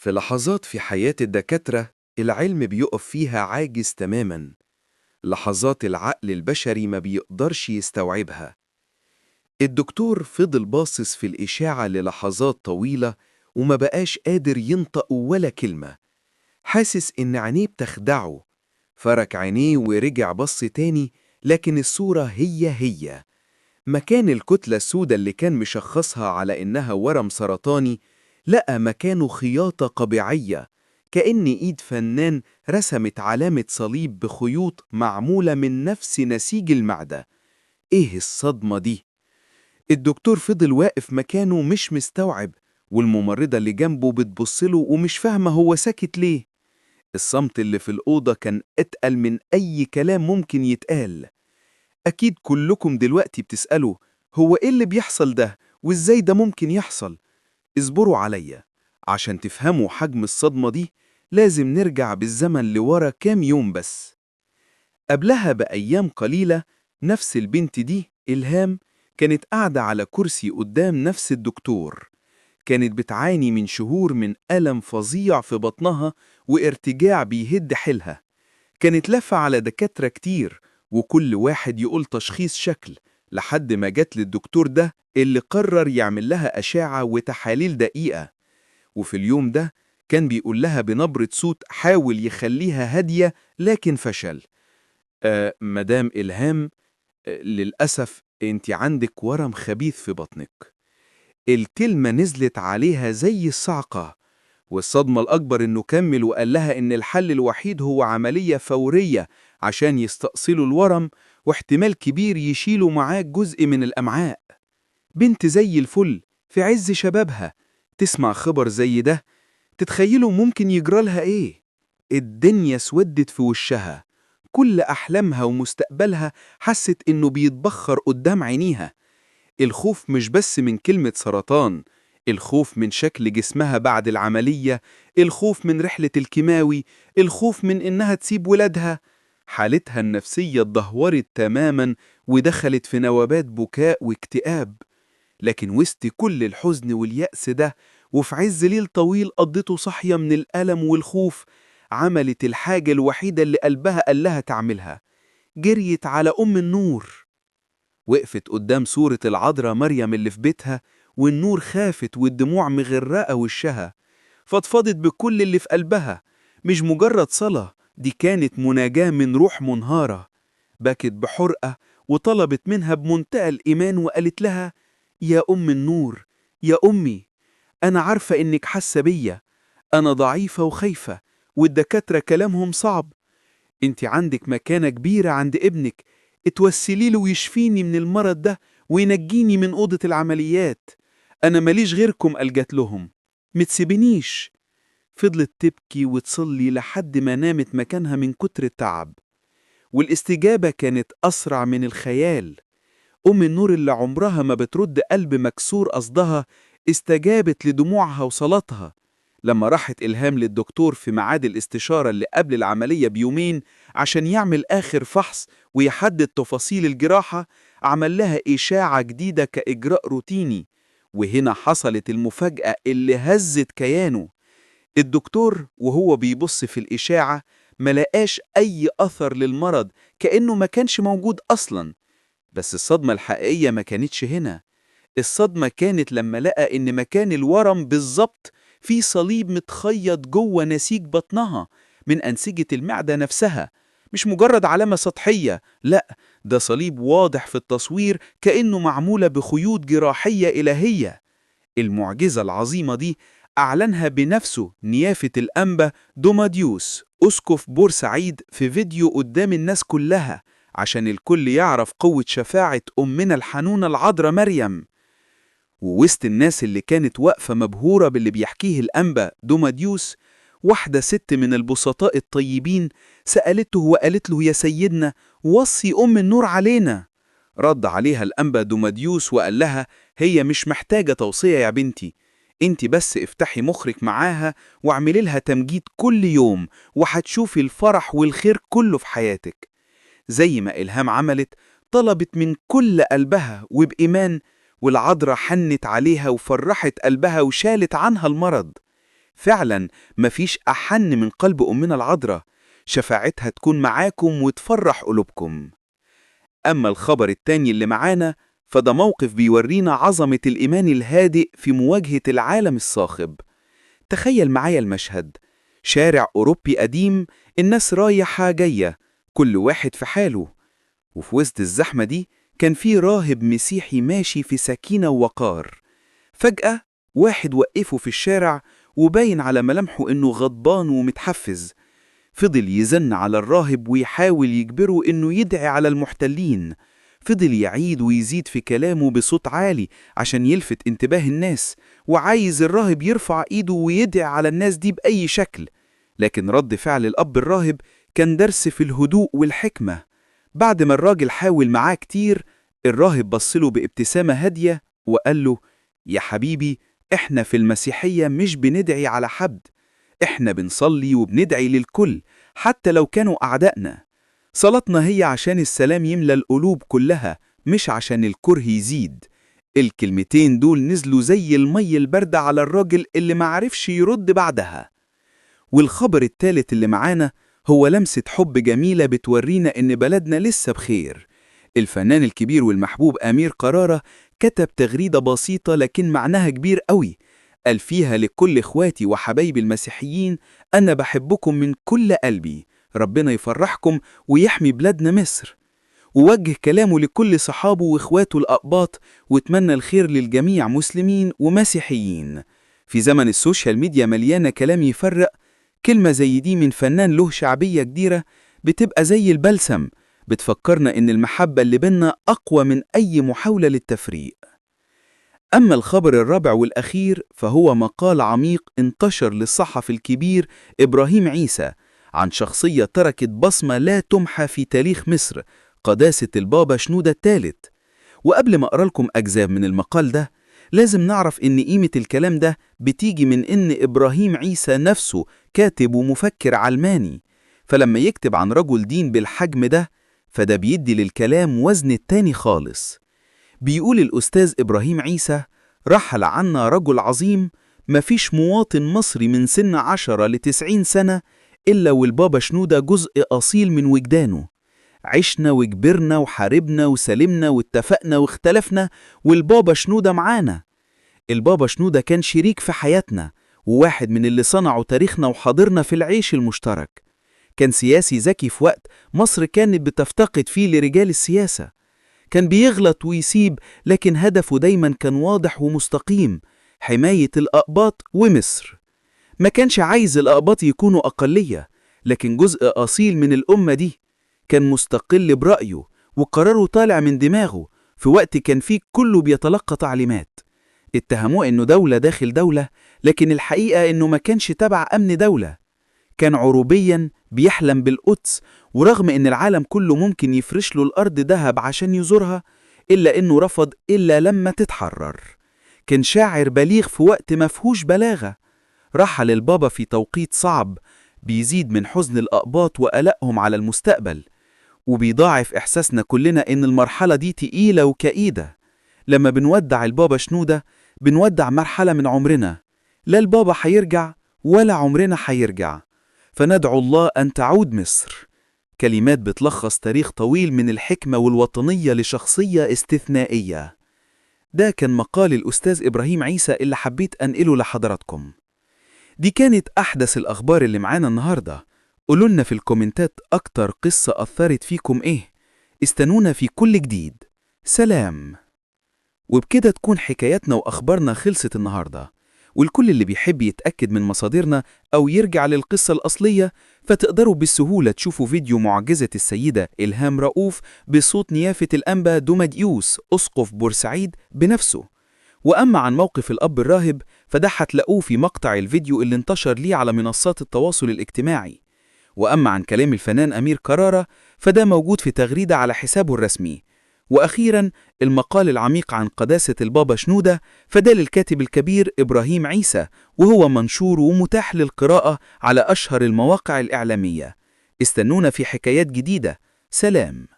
في لحظات في حياة الدكاترة العلم بيقف فيها عاجز تماماً. لحظات العقل البشري ما بيقدرش يستوعبها. الدكتور فضل باصص في الإشاعة للحظات طويلة وما بقاش قادر ينطق ولا كلمة، حاسس إن عينيه بتخدعه. فرك عينيه ورجع بص تاني، لكن الصورة هي مكان الكتلة السوداء اللي كان مشخصها على إنها ورم سرطاني لقى مكانه خياطة قبيعية، كأن إيد فنان رسمت علامة صليب بخيوط معمولة من نفس نسيج المعدة. إيه الصدمة دي؟ الدكتور فضل واقف مكانه مش مستوعب، والممرضة اللي جنبه بتبصله ومش فاهمة هو ساكت ليه. الصمت اللي في الأوضة كان أتقل من أي كلام ممكن يتقال. أكيد كلكم دلوقتي بتسألوا، هو إيه اللي بيحصل ده؟ وإزاي ده ممكن يحصل؟ اصبروا عليا، عشان تفهموا حجم الصدمة دي لازم نرجع بالزمن لورا كام يوم بس. قبلها بأيام قليلة، نفس البنت دي إلهام كانت قاعدة على كرسي قدام نفس الدكتور. كانت بتعاني من شهور من ألم فظيع في بطنها وارتجاع بيهد حيلها. كانت لافة على دكاترة كتير، وكل واحد يقول تشخيص شكل، لحد ما جت للدكتور ده اللي قرر يعمل لها أشعة وتحاليل دقيقة. وفي اليوم ده كان بيقول لها بنبرة صوت حاول يخليها هادية لكن فشل. مدام إلهام، للأسف أنت عندك ورم خبيث في بطنك. الكلمة نزلت عليها زي الصعقة، والصدمة الأكبر إنه كمل وقال لها إن الحل الوحيد هو عملية فورية عشان يستأصلوا الورم، واحتمال كبير يشيلوا معاه جزء من الأمعاء. بنت زي الفل في عز شبابها تسمع خبر زي ده، تتخيلوا ممكن يجرالها إيه؟ الدنيا سودت في وشها. كل أحلامها ومستقبلها حست إنه بيتبخر قدام عينيها. الخوف مش بس من كلمة سرطان، الخوف من شكل جسمها بعد العملية، الخوف من رحلة الكيماوي، الخوف من إنها تسيب ولادها. حالتها النفسية اتدهورت تماما ودخلت في نوبات بكاء واكتئاب. لكن وسط كل الحزن واليأس ده، وفي عز ليل طويل قضته صاحية من الألم والخوف، عملت الحاجة الوحيدة اللي قلبها قال لها تعملها. جريت على أم النور. وقفت قدام صورة العذراء مريم اللي في بيتها، والنور خافت والدموع مغرقة وشها. فضفضت بكل اللي في قلبها، مش مجرد صلاة، دي كانت مناجاة من روح منهارة. بكت بحرقة وطلبت منها بمنتهى الإيمان وقالت لها: يا أم النور، يا أمي، أنا عارفة إنك حاسة بيا. أنا ضعيفة وخايفة، والدكاترة كلامهم صعب. انت عندك مكانة كبيرة عند ابنك، اتوسلي له ويشفيني من المرض ده وينجيني من أوضة العمليات. أنا ماليش غيركم، ألجت لهم. متسيبنيش. فضلت تبكي وتصلي لحد ما نامت مكانها من كتر التعب. والاستجابة كانت أسرع من الخيال. أم النور اللي عمرها ما بترد قلب مكسور قصدها، استجابت لدموعها وصلاتها. لما راحت إلهام للدكتور في ميعاد الاستشارة اللي قبل العملية بيومين عشان يعمل آخر فحص ويحدد تفاصيل الجراحة، عمل لها إشاعة جديدة كإجراء روتيني. وهنا حصلت المفاجأة اللي هزت كيانه. الدكتور وهو بيبص في الإشاعة ملقاش أي أثر للمرض، كأنه ما كانش موجود أصلاً. بس الصدمة الحقيقية ما كانتش هنا. الصدمة كانت لما لقى إن مكان الورم بالظبط في صليب متخيط جوه نسيج بطنها من أنسجة المعدة نفسها. مش مجرد علامة سطحية، لأ، ده صليب واضح في التصوير كأنه معمولة بخيوط جراحية إلهية. المعجزة العظيمة دي أعلنها بنفسه نيافة الأنبا دوماديوس أسقف بورسعيد في فيديو قدام الناس كلها، عشان الكل يعرف قوة شفاعة أمنا الحنونة العذراء مريم. ووسط الناس اللي كانت واقفة مبهورة باللي بيحكيه الأنبا دوماديوس، واحدة ست من البسطاء الطيبين سألته وقالت له: يا سيدنا، وصي أم النور علينا. رد عليها الأنبا دوماديوس وقال لها: هي مش محتاجة توصية يا بنتي، انت بس افتحي مخك معاها واعملي لها تمجيد كل يوم، وهتشوفي الفرح والخير كله في حياتك. زي ما إلهام عملت، طلبت من كل قلبها وبإيمان، والعذراء حنت عليها وفرحت قلبها وشالت عنها المرض. فعلا مفيش أحن من قلب أمنا العذراء، شفاعتها تكون معاكم وتفرح قلوبكم. أما الخبر التاني اللي معانا فده موقف بيورينا عظمة الإيمان الهادئ في مواجهة العالم الصاخب. تخيل معايا المشهد، شارع أوروبي قديم، الناس رايحة جاية، كل واحد في حاله، وفي وسط الزحمة دي كان في راهب مسيحي ماشي في سكينة ووقار. فجأة واحد وقفه في الشارع وباين على ملامحه إنه غضبان ومتحفز. فضل يزن على الراهب ويحاول يجبره إنه يدعي على المحتلين. فضل يعيد ويزيد في كلامه بصوت عالي عشان يلفت انتباه الناس، وعايز الراهب يرفع إيده ويدعي على الناس دي بأي شكل. لكن رد فعل الأب الراهب كان درس في الهدوء والحكمة. بعد ما الراجل حاول معاه كتير، الراهب بصله بابتسامة هادية وقال له: يا حبيبي، إحنا في المسيحية مش بندعي على حد، إحنا بنصلي وبندعي للكل حتى لو كانوا أعدائنا. صلاتنا هي عشان السلام يملى القلوب كلها، مش عشان الكره يزيد. الكلمتين دول نزلوا زي المي الباردة على الراجل اللي معرفش يرد بعدها. والخبر التالت اللي معانا هو لمسة حب جميلة بتورينا إن بلدنا لسه بخير. الفنان الكبير والمحبوب أمير قرارة كتب تغريدة بسيطة لكن معناها كبير قوي، قال فيها: لكل إخواتي وحبايبي المسيحيين، أنا بحبكم من كل قلبي، ربنا يفرحكم ويحمي بلادنا مصر. ووجه كلامه لكل صحابه وإخواته الأقباط، واتمنى الخير للجميع مسلمين ومسيحيين. في زمن السوشيال ميديا مليانة كلام يفرق، كلمة زي دي من فنان له شعبية كبيرة بتبقى زي البلسم، بتفكرنا إن المحبة اللي بينا أقوى من أي محاولة للتفريق. أما الخبر الرابع والأخير فهو مقال عميق انتشر للصحفي الكبير إبراهيم عيسى عن شخصية تركت بصمة لا تمحى في تاريخ مصر، قداسة البابا شنودة الثالث. وقبل ما أقرأ لكم أجزاء من المقال ده، لازم نعرف إن قيمة الكلام ده بتيجي من إن إبراهيم عيسى نفسه كاتب ومفكر علماني، فلما يكتب عن رجل دين بالحجم ده فده بيدي للكلام وزن التاني خالص. بيقول الأستاذ إبراهيم عيسى: رحل عنا رجل عظيم، مفيش مواطن مصري من سن 10 ل90 سنة إلا والبابا شنودة جزء أصيل من وجدانه. عشنا وكبرنا وحاربنا وسلمنا واتفقنا واختلفنا، والبابا شنودة معانا. البابا شنودة كان شريك في حياتنا، وواحد من اللي صنعوا تاريخنا وحاضرنا في العيش المشترك. كان سياسي ذكي في وقت مصر كانت بتفتقد فيه لرجال السياسة. كان بيغلط ويسيب، لكن هدفه دايما كان واضح ومستقيم: حماية الأقباط ومصر. ما كانش عايز الأقباط يكونوا أقلية، لكن جزء أصيل من الأمة دي. كان مستقل برأيه وقراره طالع من دماغه في وقت كان فيه كله بيتلقى تعليمات. اتهموه إنه دولة داخل دولة، لكن الحقيقة إنه ما كانش تبع أمن دولة. كان عروبيا بيحلم بالقدس، ورغم إن العالم كله ممكن يفرش له الأرض دهب عشان يزورها، إلا إنه رفض إلا لما تتحرر. كان شاعر بليغ في وقت مفهوش بلاغة. رحل البابا في توقيت صعب بيزيد من حزن الأقباط وقلقهم على المستقبل، وبيضاعف إحساسنا كلنا إن المرحلة دي تقيلة وكئيدة. لما بنودع البابا شنودة بنودع مرحلة من عمرنا، لا البابا حيرجع ولا عمرنا حيرجع، فندعو الله أن تعود مصر. كلمات بتلخص تاريخ طويل من الحكمة والوطنية لشخصية استثنائية. ده كان مقال الأستاذ إبراهيم عيسى اللي حبيت أنقله لحضراتكم. دي كانت أحدث الأخبار اللي معانا النهاردة. قولولنا في الكومنتات أكتر قصة أثرت فيكم إيه. استنونا في كل جديد. سلام. وبكده تكون حكاياتنا وأخبارنا خلصت النهاردة. والكل اللي بيحب يتأكد من مصادرنا أو يرجع للقصة الأصلية، فتقدروا بالسهولة تشوفوا فيديو معجزة السيدة إلهام رؤوف بصوت نيافة الأنبا دوماديوس أسقف بورسعيد بنفسه. وأما عن موقف الأب الراهب فده هتلاقوه في مقطع الفيديو اللي انتشر ليه على منصات التواصل الاجتماعي. وأما عن كلام الفنان أمير قرارة فده موجود في تغريدة على حسابه الرسمي. وأخيراً المقال العميق عن قداسة البابا شنودة فده للكاتب الكبير إبراهيم عيسى، وهو منشور ومتاح للقراءة على أشهر المواقع الإعلامية. استنونا في حكايات جديدة. سلام.